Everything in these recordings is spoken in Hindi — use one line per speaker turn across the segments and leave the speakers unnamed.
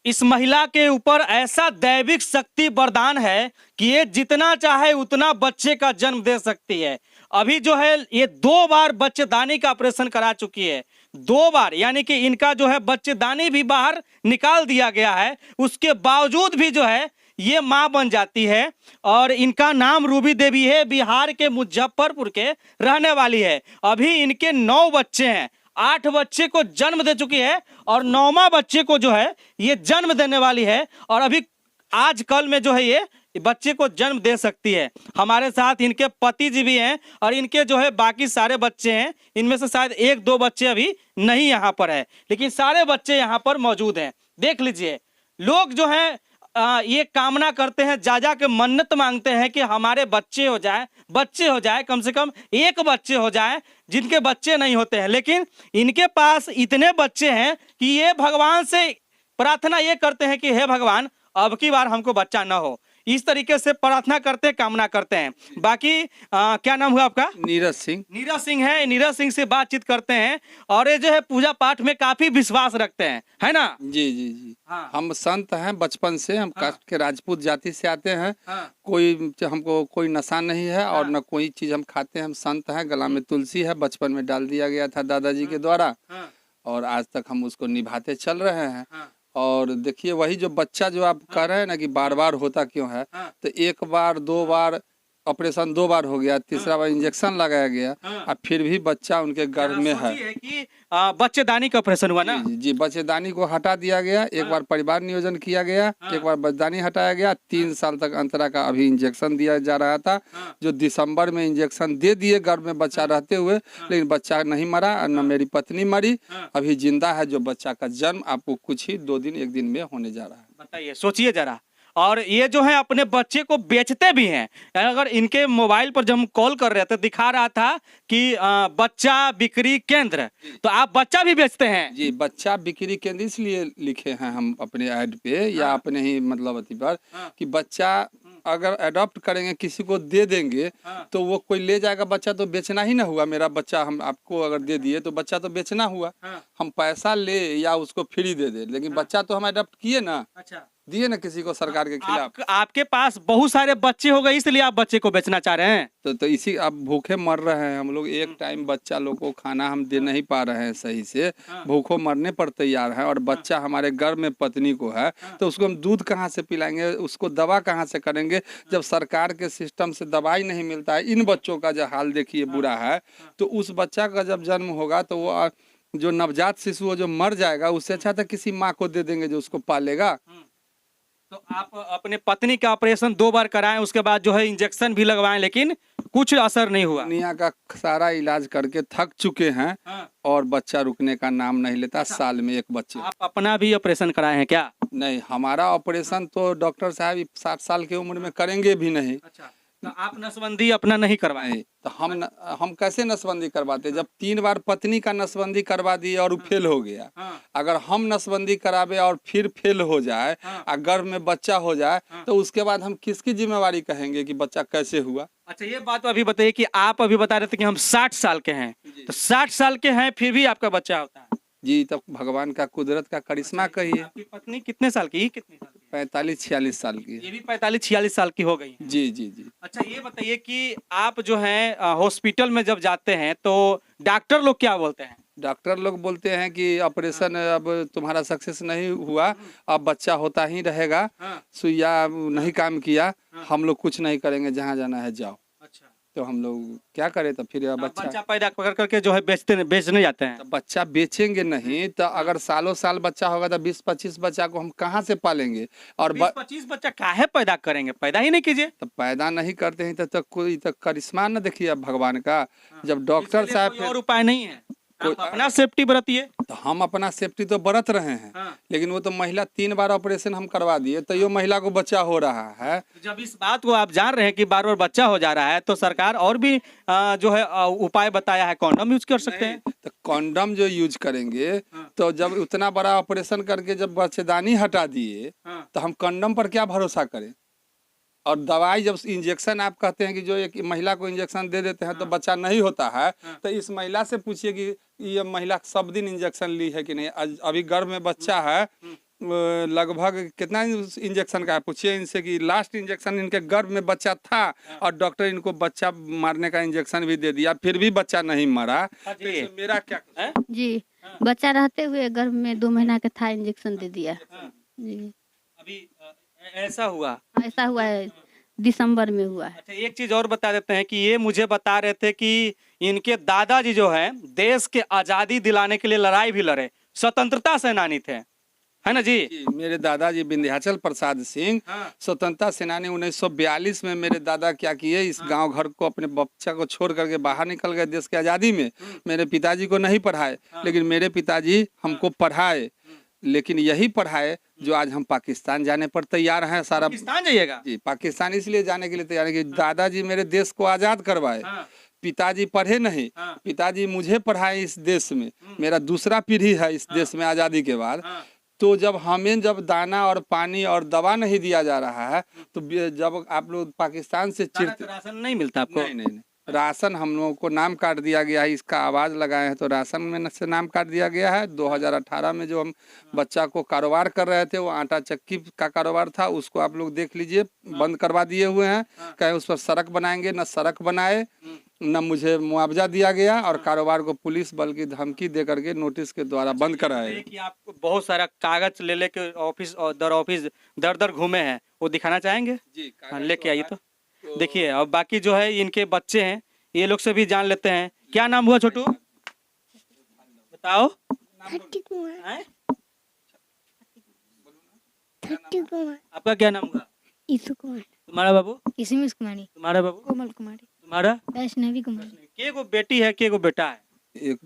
इस महिला के ऊपर ऐसा दैविक शक्ति वरदान है कि ये जितना चाहे उतना बच्चे का जन्म दे सकती है। अभी जो है ये 2 बार बच्चेदानी का ऑपरेशन करा चुकी है, 2 बार, यानी कि इनका जो है बच्चेदानी भी बाहर निकाल दिया गया है, उसके बावजूद भी जो है ये मां बन जाती है। और इनका नाम रूबी देवी है, बिहार के मुजफ्फरपुर के रहने वाली है। अभी इनके 9 बच्चे हैं, 8 बच्चे को जन्म दे चुकी है और 9वां बच्चे को जो है ये जन्म देने वाली है। और अभी आज कल में जो है ये बच्चे को जन्म दे सकती है। हमारे साथ इनके पति जी भी हैं और इनके जो है बाकी सारे बच्चे हैं, इनमें से शायद 1-2 बच्चे अभी नहीं यहाँ पर है, लेकिन सारे बच्चे यहाँ पर मौजूद हैं। देख लीजिए, लोग जो है ये कामना करते हैं, जा के मन्नत मांगते हैं कि हमारे बच्चे हो जाए, कम से कम 1 बच्चे हो जाए, जिनके बच्चे नहीं होते हैं। लेकिन इनके पास इतने बच्चे हैं कि ये भगवान से प्रार्थना ये करते हैं कि हे भगवान, अब की बार हमको बच्चा ना हो। इस तरीके से प्रार्थना करते हैं, कामना करते हैं। बाकी क्या नाम हुआ आपका?
नीरज सिंह।
नीरज सिंह है, नीरज सिंह से बातचीत करते हैं। और ये जो है पूजा पाठ में काफी विश्वास रखते हैं, है ना?
जी जी जी।
हाँ।
हम संत हैं बचपन से, हम
हाँ।
कास्ट के राजपूत जाति से आते हैं।
हाँ।
हमको कोई नशा नहीं है और न कोई चीज हम खाते हैं। हम संत हैं, गला में तुलसी है, बचपन में डाल दिया गया था दादाजी के द्वारा, और आज तक हम उसको निभाते चल रहे हैं। और देखिए, वही जो बच्चा जो आप कह रहे हैं ना कि बार बार होता क्यों है, तो 1 बार 2 बार ऑपरेशन 2 बार हो गया, 3रा बार इंजेक्शन लगाया गया, और फिर भी बच्चा उनके गर्भ में है।
कि बच्चेदानी का ऑपरेशन हुआ ना?
जी, बच्चेदानी को हटा दिया गया, 1 बार परिवार नियोजन किया गया, 1 बार बच्चेदानी हटाया गया, 3 साल तक अंतरा का अभी इंजेक्शन दिया जा रहा था, जो दिसंबर में इंजेक्शन दे दिए गर्भ में बच्चा रहते हुए, लेकिन बच्चा नहीं मरा, न मेरी पत्नी मरी, अभी जिंदा है। जो बच्चा का जन्म आपको कुछ ही 2 दिन 1 दिन में होने जा रहा है।
बताइए, सोचिए जरा। और ये जो है अपने बच्चे को बेचते भी हैं। अगर इनके मोबाइल पर जब हम कॉल कर रहे थे, दिखा रहा था कि बच्चा बिक्री केंद्र, तो आप बच्चा भी बेचते हैं?
जी, बच्चा बिक्री केंद्र इसलिए लिखे हैं हम अपने ऐड पे या अपने ही मतलब अति पर, कि बच्चा अगर अडॉप्ट करेंगे, किसी को दे देंगे, तो वो कोई ले जाएगा बच्चा, तो बेचना ही ना हुआ। मेरा बच्चा हम आपको अगर दे दिए तो बच्चा तो बेचना हुआ। हम पैसा ले या उसको फ्री दे दे, लेकिन बच्चा तो हम अडॉप्ट किए ना, दिए ना किसी को सरकार के खिलाफ।
आपके पास बहुत सारे बच्चे हो गए, इसलिए आप बच्चे को बेचना चाह रहे हैं?
तो इसी अब भूखे मर रहे हैं हम लोग। 1 टाइम बच्चा लोग को खाना हम दे नहीं पा रहे हैं सही से, भूखों मरने पर तैयार है। और बच्चा हमारे गर्भ में पत्नी को है, तो उसको हम दूध कहाँ से पिलाएंगे, उसको दवा कहाँ से करेंगे, जब सरकार के सिस्टम से दवाई नहीं मिलता है। इन बच्चों का जो हाल देखिए बुरा है, तो उस बच्चा का जब जन्म होगा तो वो जो नवजात शिशु जो मर जाएगा, उससे अच्छा तो किसी माँ को दे देंगे जो उसको पालेगा।
तो आप अपने पत्नी का ऑपरेशन 2 बार कराएं, उसके बाद जो है इंजेक्शन भी लगवाएं, लेकिन कुछ असर नहीं हुआ।
दुनिया का सारा इलाज करके थक चुके हैं, और बच्चा रुकने का नाम नहीं लेता। साल में 1 बच्चे।
आप अपना भी ऑपरेशन कराए हैं क्या?
नहीं, हमारा ऑपरेशन तो डॉक्टर साहब 60 साल की उम्र में करेंगे भी नहीं।
अच्छा, तो आप नसबंदी अपना नहीं करवाए?
तो हम कैसे नसबंदी करवाते, जब 3 बार पत्नी का नसबंदी करवा दिए और वो फेल हो गया। अगर हम नसबंदी करावे और फिर फेल हो जाए, और गर्भ में बच्चा हो जाए, तो उसके बाद हम किसकी जिम्मेवारी कहेंगे कि बच्चा कैसे हुआ?
अच्छा, ये बात तो अभी बताइए कि आप अभी बता रहे थे कि हम 60 साल के हैं, तो 60 साल के हैं फिर भी आपका बच्चा होता है?
जी, तब भगवान का कुदरत का करिश्मा कहिए।
आपकी पत्नी कितने साल की?
45-46 साल की।
ये भी 45-46 साल की हो गई?
जी जी जी।
अच्छा, ये बताइए कि आप जो है हॉस्पिटल में जब जाते हैं तो डॉक्टर लोग क्या बोलते हैं?
डॉक्टर लोग बोलते हैं कि ऑपरेशन अब तुम्हारा सक्सेस नहीं हुआ, अब बच्चा होता ही रहेगा, सुइया नहीं काम किया, हम लोग कुछ नहीं करेंगे, जहाँ जाना है जाओ।
अच्छा,
तो हम लोग क्या करें? तो फिर
बच्चा पैदा करके जो है बेचने जाते हैं।
तो बच्चा बेचेंगे नहीं, तो अगर सालों साल बच्चा होगा तो 20-25 बच्चा को हम कहाँ से पालेंगे? और
20-25 बच्चा काहे पैदा करेंगे? पैदा ही नहीं कीजिए।
तो पैदा नहीं करते हैं तो कोई तो करिश्मा न देखिए अब भगवान का। जब डॉक्टर साहब,
और उपाय नहीं है, आप अपना सेफ्टी बरतिए।
तो हम अपना सेफ्टी तो बरत रहे हैं, लेकिन वो तो महिला 3 बार ऑपरेशन हम करवा दिए, तो ये महिला को बच्चा हो रहा है।
जब इस बात को आप जान रहे हैं कि बार बार बच्चा हो जा रहा है, तो सरकार और भी जो है उपाय बताया है, कंडोम यूज कर सकते हैं।
तो कंडोम जो यूज करेंगे, तो जब उतना बड़ा ऑपरेशन करके जब बच्चेदानी हटा दिए, तो हम कंडोम पर क्या भरोसा करें? और दवाई जब इंजेक्शन आप कहते हैं कि जो एक महिला को इंजेक्शन दे देते हैं तो बच्चा नहीं होता है, तो इस महिला से पूछिए कि ये महिला सब दिन इंजेक्शन ली है कि नहीं। अभी गर्भ में बच्चा है, लगभग कितना इंजेक्शन का है, पूछिए इनसे कि लास्ट इंजेक्शन इनके गर्भ में बच्चा था और डॉक्टर इनको बच्चा मारने का इंजेक्शन भी दे दिया, फिर भी बच्चा नहीं मरा। तो
जी
इसमें मेरा क्या
हैं?
जी, बच्चा रहते हुए गर्भ में 2 महीना का था, इंजेक्शन दे दिया। जी,
अभी ऐसा हुआ।
ऐसा हुआ है, दिसंबर में हुआ है।
अच्छा, एक चीज और बता देते हैं कि ये मुझे बता रहे थे कि इनके दादाजी जो है देश के आजादी दिलाने के लिए लड़ाई भी लड़े, स्वतंत्रता सेनानी थे, है ना जी?
जी, मेरे दादाजी विंध्याचल प्रसाद सिंह
हाँ।
स्वतंत्रता सेनानी 1942 में मेरे दादा क्या किए, इस गांव घर को अपने बच्चा को छोड़ करके बाहर निकल गए देश की आज़ादी में। मेरे पिताजी को नहीं पढ़ाए, लेकिन मेरे पिताजी हमको पढ़ाए, लेकिन यही पढ़ाए जो आज हम पाकिस्तान जाने पर तैयार हैं। सारा
पाकिस्तान जाइएगा?
जी, पाकिस्तान इसलिए जाने के लिए तैयार है कि दादाजी मेरे देश को आज़ाद करवाए।
हाँ।
पिताजी पढ़े नहीं,
हाँ।
पिताजी मुझे पढ़ाए इस देश में, मेरा दूसरा पीढ़ी है इस देश में आज़ादी के बाद।
हाँ।
तो जब हमें जब दाना और पानी और दवा नहीं दिया जा रहा है, तो जब आप लोग पाकिस्तान से चिरते
राशन नहीं मिलता आपको?
नहीं, राशन हम लोगों को नाम काट दिया गया है। इसका आवाज़ लगाए हैं तो राशन में से नाम काट दिया गया है। 2018 में जो हम बच्चा को कारोबार कर रहे थे, वो आटा चक्की का कारोबार था, उसको आप लोग देख लीजिए, बंद करवा दिए हुए हैं। कहे उस पर सड़क बनाएंगे, न सड़क बनाए, न मुझे मुआवजा दिया गया, और कारोबार को पुलिस बल की धमकी दे करके नोटिस के द्वारा बंद कराए।
कि आप बहुत सारा कागज ले लेके ऑफिस दर दर घूमे हैं, वो दिखाना चाहेंगे?
जी,
हाँ, लेके आइए तो देखिए। और बाकी जो है इनके बच्चे हैं, ये लोग से भी जान लेते हैं। क्या नाम हुआ छोटू, बताओ? हैं? आपका क्या नाम हुआ?
ईसु कुमार,
तुम्हारा बाबू?
इसमिस कुमारी,
तुम्हारा बाबू?
कोमल कुमारी,
तुम्हारा?
वैष्णवी कुमारी।
के गो बेटी है, के गो बेटा है?
एक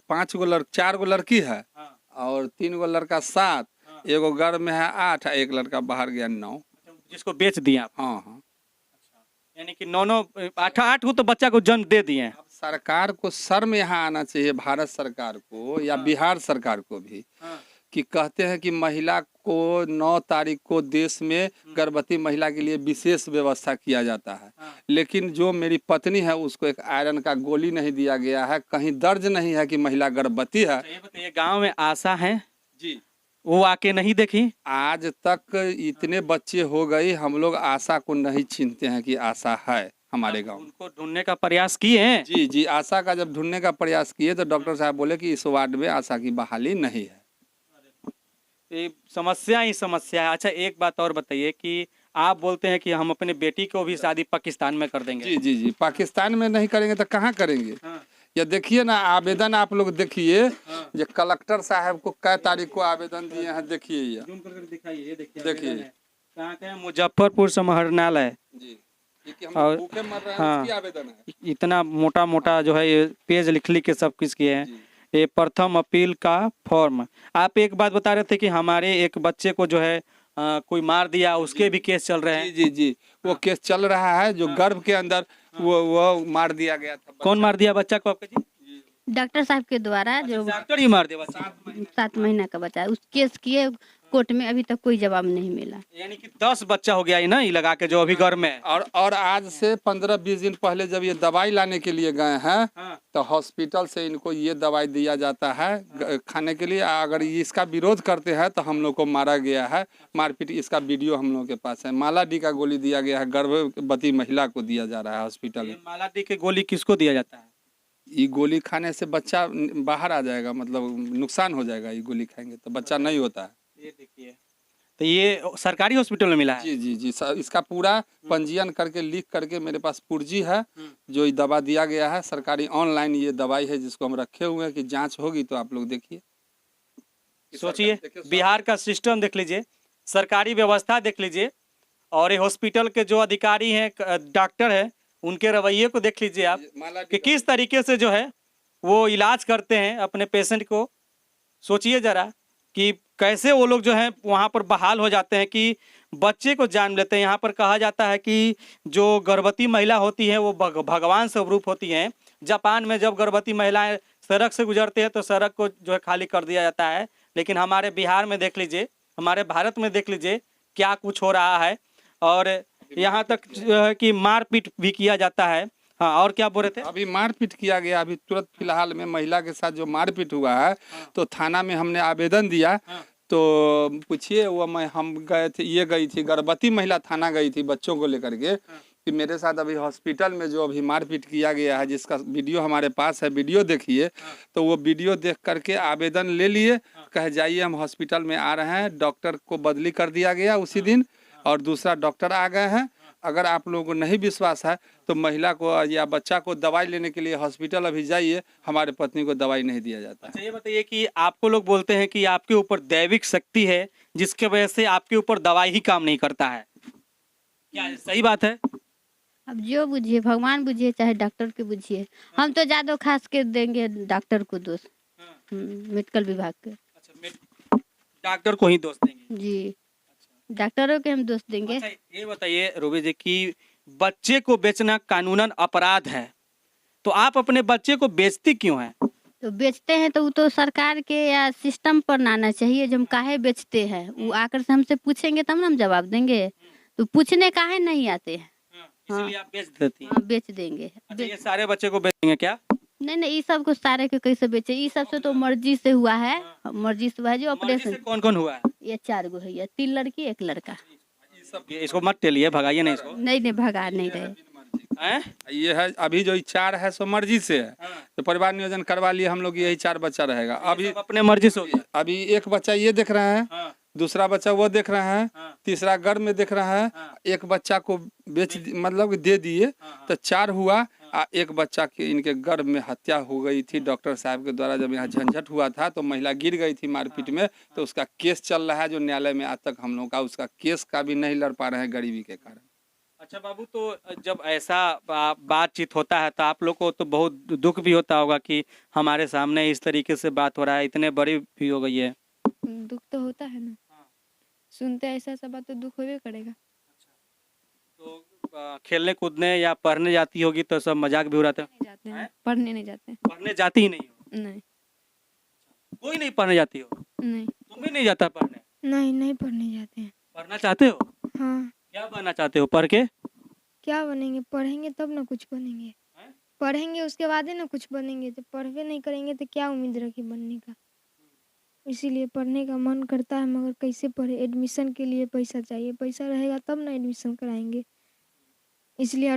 5 गो 4 गो लड़की है,
हाँ।
और 3 गो लड़का 7, एगो घर में है 8, एक लड़का बाहर गया 9।
जिसको बेच दिए आप?
हाँ।
यानी कि 9 8 को तो बच्चा को जन्म दे दिए हैं।
अब सरकार को शर्म यहाँ आना चाहिए, भारत सरकार को या बिहार सरकार को भी, कि कहते हैं कि महिला को 9 तारीख को देश में गर्भवती महिला के लिए विशेष व्यवस्था किया जाता है, लेकिन जो मेरी पत्नी है उसको एक आयरन का गोली नहीं दिया गया है, कहीं दर्ज नहीं है कि महिला गर्भवती है।
ये बताइए, गांव में आशा है
जी,
वो आके नहीं देखी?
आज तक इतने बच्चे हो गए, हम लोग आशा को नहीं छीनते हैं कि आशा है हमारे गांव में।
उनको ढूंढने का प्रयास किए हैं?
जी, आशा का जब ढूंढने का प्रयास किए तो डॉक्टर साहब बोले कि इस वार्ड में आशा की बहाली नहीं है।
ये समस्या ही समस्या है। अच्छा, एक बात और बताइए कि आप बोलते हैं कि हम अपने बेटी को भी शादी पाकिस्तान में कर देंगे।
जी, पाकिस्तान में नहीं करेंगे तो कहाँ करेंगे?
हाँ।
या देखिए ना, आवेदन आप लोग देखिए, जो कलेक्टर साहब को कै तारीख को आवेदन दिए हैं, देखिए ये
जूम करके दिखाइए, ये देखिए
देखिए।
आवेदन है। कहाँ का है? मुजफ्फरपुर समाहरणालय।
जी, ये कि
और-
हम भूखे मर रहे हैं,
हाँ।
उसकी आवेदन है।
इतना मोटा मोटा जो है ये पेज लिख के सब कुछ किए हैं।
जी।
ये प्रथम अपील का फॉर्म। आप एक बात बता रहे थे कि हमारे एक बच्चे को जो है कोई मार दिया, उसके भी केस चल रहे हैं।
जी, वो केस चल रहा है, जो गर्भ के अंदर वो मार दिया गया था।
कौन मार दिया बच्चा को आपके जी?
डॉक्टर साहब के द्वारा, जो
डॉक्टर ही मार दिया बच्चा?
7 महीना का बच्चा, उस केस किए कोर्ट में, अभी तक कोई जवाब नहीं मिला।
यानी कि 10 बच्चा हो गया ये ना, ये लगा के जो अभी घर में है।
और आज से 15-20 दिन पहले जब ये दवाई लाने के लिए गए हैं,
हाँ।
तो हॉस्पिटल से इनको ये दवाई दिया जाता है खाने के लिए। अगर ये इसका विरोध करते हैं तो हम लोग को मारा गया है, मारपीट। इसका वीडियो हम लोग के पास है। माला डी का गोली दिया गया है, गर्भवती महिला को दिया जा रहा है हॉस्पिटल में।
माला डी के गोली किसको दिया जाता है?
ये गोली खाने से बच्चा बाहर आ जाएगा, मतलब नुकसान हो जाएगा। ये गोली खाएंगे तो बच्चा नहीं होता है।
ये देखिए, तो ये सरकारी हॉस्पिटल में मिला है?
जी, इसका पूरा पंजीयन करके लिख करके मेरे पास पुर्जी है, जो ये दवा दिया गया है सरकारी। ऑनलाइन ये दवाई है जिसको हम रखे हुए हैं कि जांच होगी तो आप लोग देखिए।
सोचिए, बिहार का सिस्टम देख लीजिए, सरकारी व्यवस्था देख लीजिए, और ये हॉस्पिटल के जो अधिकारी हैं, डॉक्टर हैं, उनके रवैये को देख लीजिए आप कि किस तरीके से जो है वो इलाज करते हैं अपने पेशेंट को। सोचिए जरा कि कैसे वो लोग जो हैं वहाँ पर बहाल हो जाते हैं कि बच्चे को जान लेते हैं। यहाँ पर कहा जाता है कि जो गर्भवती महिला होती है वो भगवान स्वरूप होती हैं। जापान में जब गर्भवती महिलाएं सड़क से गुजरते हैं तो सड़क को जो है खाली कर दिया जाता है, लेकिन हमारे बिहार में देख लीजिए, हमारे भारत में देख लीजिए क्या कुछ हो रहा है। और यहाँ तक जो है कि मारपीट भी किया जाता है। हाँ, और क्या बोल रहे थे?
अभी मारपीट किया गया, अभी तुरंत फिलहाल में महिला के साथ जो मारपीट हुआ है, तो थाना में हमने आवेदन दिया तो पूछिए वो हम गए थे, ये गई थी गर्भवती महिला थाना गई थी बच्चों को लेकर के कि मेरे साथ अभी हॉस्पिटल में जो अभी मारपीट किया गया है, जिसका वीडियो हमारे पास है, वीडियो देखिए। तो वो वीडियो देख करके आवेदन ले लिए, कह जाइए हम हॉस्पिटल में आ रहे हैं, डॉक्टर को बदली कर दिया गया उसी दिन और दूसरा डॉक्टर आ गए हैं। अगर आप लोगों को नहीं विश्वास है तो महिला को या बच्चा को दवाई लेने के लिए हॉस्पिटल अभी जाइए, हमारे पत्नी को दवाई नहीं दिया जाता है।
अच्छा, ये बताइए कि आपको लोग बोलते हैं कि आपके ऊपर दैविक शक्ति है जिसके वजह से आपके ऊपर दवाई ही काम नहीं करता है, क्या ये सही बात है?
अब जो बुझिए, भगवान बुझिए चाहे डॉक्टर के बुझिए, हम तो ज्यादा खास के देंगे डॉक्टर को दोष, मेडिकल विभाग के।
अच्छा, डॉक्टर को ही दोष देंगे
जी, डॉक्टरों के हम दोष देंगे।
अच्छा, ये बताइए रूबी जी कि बच्चे को बेचना कानूनन अपराध है, तो आप अपने बच्चे को बेचती क्यों हैं?
तो बेचते हैं तो वो तो सरकार के या सिस्टम पर ना आना चाहिए, जब हम काहे बेचते हैं वो आकर से हमसे पूछेंगे तब ना हम जवाब देंगे, तो पूछने काहे नहीं आते हैं।
इसलिए आप बेच देती हैं?
हाँ, बेच देंगे।
अच्छा, ये सारे बच्चे को बेचेंगे क्या?
नहीं नहीं, ये सब को सारे के कैसे बेचे, ये सब से तो मर्जी से हुआ है, मर्जी से हुआ है जो
मर्जी
ऑपरेशन।
से कौन कौन हुआ है?
ये 4 गो है, 3 लड़की 1 लड़का।
इसको मत टेलिए, भगाइए नहीं इसको।
नहीं नहीं, भगा नहीं रहे।
हैं?
ये है अभी जो 4 है सो मर्जी से है, तो परिवार नियोजन करवा लिए हम लोग, यही 4 बच्चा रहेगा। अभी
सब अपने मर्जी से हो गया।
अभी एक बच्चा ये देख रहे हैं,
हाँ,
दूसरा बच्चा वो देख रहा है,
हाँ,
तीसरा गर्भ में देख रहा है,
हाँ,
एक बच्चा को मतलब कि दे दिए,
हाँ,
तो 4 हुआ। एक बच्चा की इनके गर्भ में हत्या हो गई थी डॉक्टर साहब के द्वारा, जब यहाँ झंझट हुआ था तो महिला गिर गई थी मारपीट में, तो उसका केस चल रहा है जो न्यायालय में, आज तक हम लोग का उसका केस का भी नहीं लड़ पा रहे हैं गरीबी के कारण।
अच्छा बाबू, तो जब ऐसा बातचीत होता है तो आप लोग को तो बहुत दुख भी होता होगा कि हमारे सामने इस तरीके से बात हो रहा है, इतने बड़ी भी हो गई है।
दुख तो होता है ना, सुनते ऐसा सब बात तो दुख होबे करेगा।
तो खेलने कूदने या पढ़ने जाती होगी तो सब मजाक भी उड़ाते हैं?
नहीं जाते हैं, पढ़ने नहीं जाते हैं।
पढ़ने जाती ही नहीं हो?
नहीं
कोई नहीं पढ़ने जाती हो?
नहीं
तुम भी नहीं जाता पढ़ने?
नहीं, नहीं पढ़ने जाते हैं।
पढ़ना चाहते हो?
हाँ,
क्या बनना चाहते हो पढ़ के?
क्या बनेंगे, पढ़ेंगे तब ना कुछ बनेंगे।
हैं?
पढ़ेंगे उसके बाद ही ना कुछ बनेंगे, तो पढ़वे नहीं करेंगे तो क्या उम्मीद रखी बनने का। इसीलिए पढ़ने का मन करता है, मगर कैसे पढ़े, एडमिशन के लिए पैसा चाहिए, पैसा रहेगा तब ना एडमिशन कराएंगे, इसलिए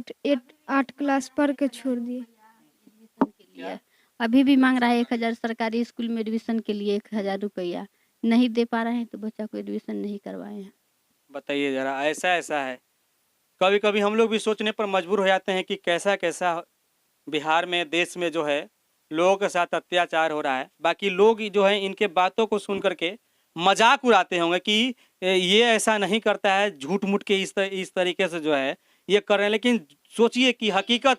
8 क्लास पढ़ के छोड़ दिए।
अभी भी मांग रहा है 1000 सरकारी स्कूल में एडमिशन के लिए 1000 रुपया नहीं दे पा रहे हैं, तो बच्चा को एडमिशन नहीं करवाए हैं।
बताइए जरा, ऐसा है। कभी कभी हम लोग भी सोचने पर मजबूर हो जाते हैं कि कैसा कैसा बिहार में, देश में जो है लोगों के साथ अत्याचार हो रहा है। बाकी लोग जो है इनके बातों को सुन करके मजाक उड़ाते होंगे कि ये ऐसा नहीं करता है, झूठ मूठ के इस तरीके से जो है ये कर रहे हैं, लेकिन सोचिए कि हकीकत है